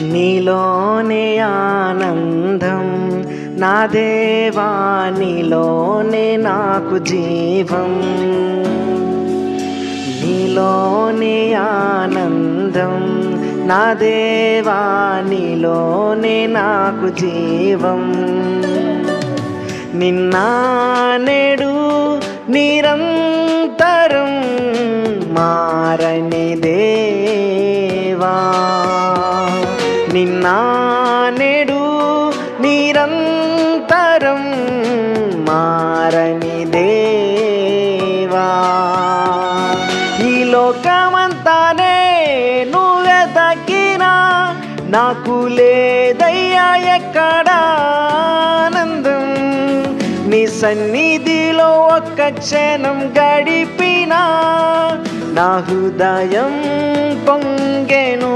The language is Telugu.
నీలోనే ఆనందం నా దేవా, నీలోనే నాకు జీవం. నీలోనే ఆనందం నా దేవా, నీలోనే నాకు జీవం. నిన్న నేడు నిరంతరం మారని దేవా, నిన్న నేడు నిరంతరం మారని దేవా. ఈ లోకమంతానే నువ్వే తగ్గినా నాకు లేదయ్యా ఎక్కడ ఆనందం. నీ సన్నిధిలో ఒక్క క్షణం గడిపినా నా హృదయం పొంగెను.